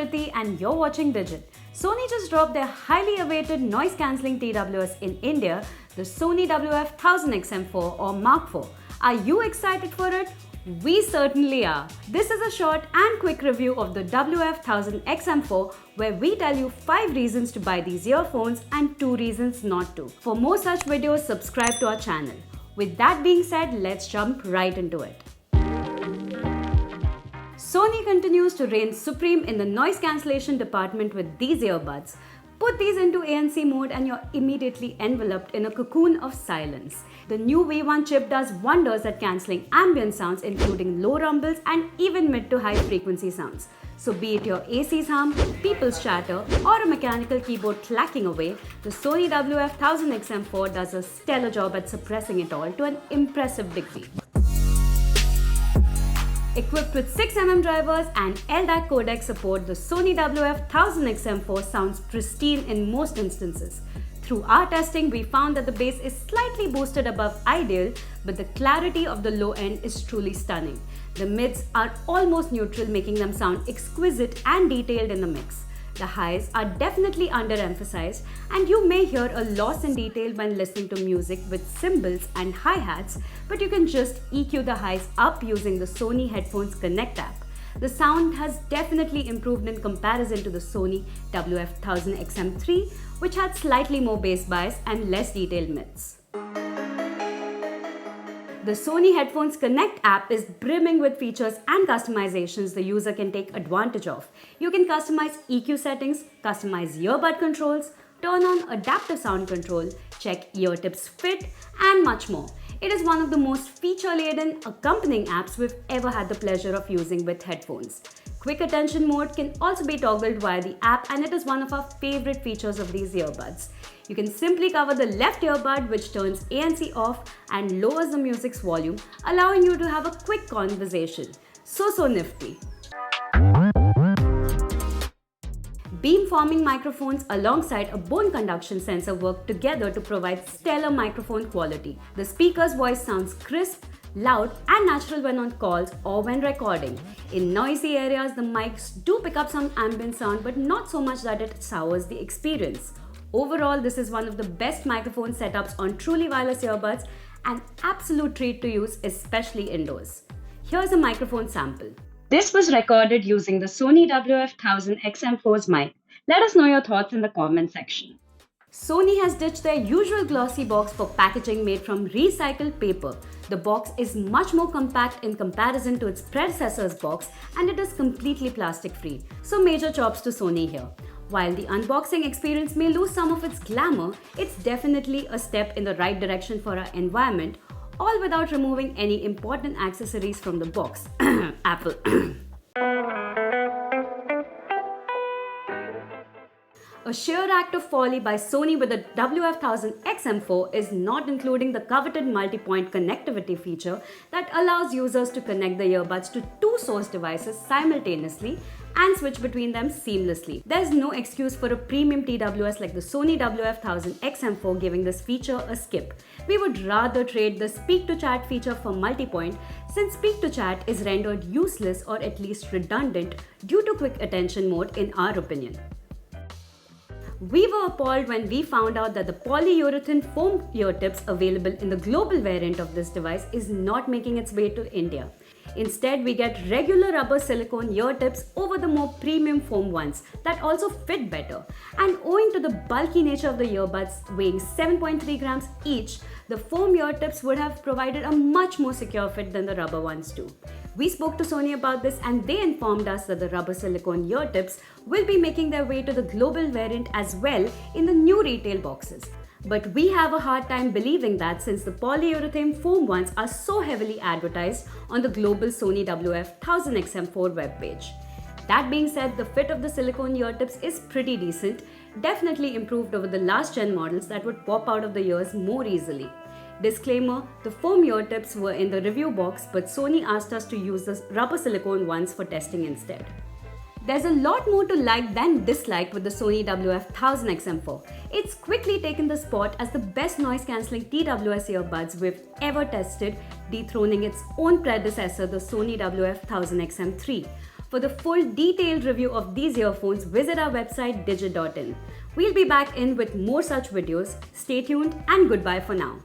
Kriti and you're watching Digit. Sony just dropped their highly awaited noise cancelling TWS in India, the Sony WF-1000XM4 or Mark IV. Are you excited for it? We certainly are. This is a short and quick review of the WF-1000XM4 where we tell you 5 reasons to buy these earphones and 2 reasons not to. For more such videos, subscribe to our channel. With that being said, let's jump right into it. Sony continues to reign supreme in the noise cancellation department with these earbuds. Put these into ANC mode and you're immediately enveloped in a cocoon of silence. The new V1 chip does wonders at cancelling ambient sounds including low rumbles and even mid to high frequency sounds. So be it your AC's hum, people's chatter or a mechanical keyboard clacking away, the Sony WF-1000XM4 does a stellar job at suppressing it all to an impressive degree. Equipped with 6mm drivers and LDAC codec support, the Sony WF-1000XM4 sounds pristine in most instances. Through our testing, we found that the bass is slightly boosted above ideal, but the clarity of the low end is truly stunning. The mids are almost neutral, making them sound exquisite and detailed in the mix. The highs are definitely underemphasized, and you may hear a loss in detail when listening to music with cymbals and hi-hats, but you can just EQ the highs up using the Sony Headphones Connect app. The sound has definitely improved in comparison to the Sony WF-1000XM3, which had slightly more bass bias and less detailed mids. The Sony Headphones Connect app is brimming with features and customizations the user can take advantage of. You can customize EQ settings, customize earbud controls, turn on adaptive sound control, check ear tips fit, and much more. It is one of the most feature-laden accompanying apps we've ever had the pleasure of using with headphones. Quick attention mode can also be toggled via the app, and it is one of our favorite features of these earbuds. You can simply cover the left earbud, which turns ANC off and lowers the music's volume, allowing you to have a quick conversation. So nifty. Beam-forming microphones alongside a bone conduction sensor work together to provide stellar microphone quality. The speaker's voice sounds crisp, loud and natural when on calls or when recording. In noisy areas, the mics do pick up some ambient sound, but not so much that it sours the experience. Overall, this is one of the best microphone setups on truly wireless earbuds, an absolute treat to use, especially indoors. Here's a microphone sample. This was recorded using the Sony WF-1000XM4's mic. Let us know your thoughts in the comment section. Sony has ditched their usual glossy box for packaging made from recycled paper. The box is much more compact in comparison to its predecessor's box, and it is completely plastic-free. So major chops to Sony here. While the unboxing experience may lose some of its glamour, it's definitely a step in the right direction for our environment, all without removing any important accessories from the box. Apple. A sheer act of folly by Sony with the WF-1000XM4 is not including the coveted multi-point connectivity feature that allows users to connect the earbuds to 2 source devices simultaneously and switch between them seamlessly. There's no excuse for a premium TWS like the Sony WF-1000XM4 giving this feature a skip. We would rather trade the Speak to Chat feature for multi-point, since Speak to Chat is rendered useless or at least redundant due to quick attention mode in our opinion. We were appalled when we found out that the polyurethane foam ear tips available in the global variant of this device is not making its way to India. Instead, we get regular rubber silicone ear tips over the more premium foam ones that also fit better. And owing to the bulky nature of the earbuds weighing 7.3 grams each, the foam ear tips would have provided a much more secure fit than the rubber ones do. We spoke to Sony about this and they informed us that the rubber silicone ear tips will be making their way to the global variant as well in the new retail boxes. But we have a hard time believing that since the polyurethane foam ones are so heavily advertised on the global Sony WF-1000XM4 webpage. That being said, the fit of the silicone ear tips is pretty decent, definitely improved over the last gen models that would pop out of the ears more easily. Disclaimer, the foam ear tips were in the review box, but Sony asked us to use the rubber silicone ones for testing instead. There's a lot more to like than dislike with the Sony WF-1000XM4. It's quickly taken the spot as the best noise-cancelling TWS earbuds we've ever tested, dethroning its own predecessor, the Sony WF-1000XM3. For the full detailed review of these earphones, visit our website digit.in. We'll be back in with more such videos. Stay tuned and goodbye for now.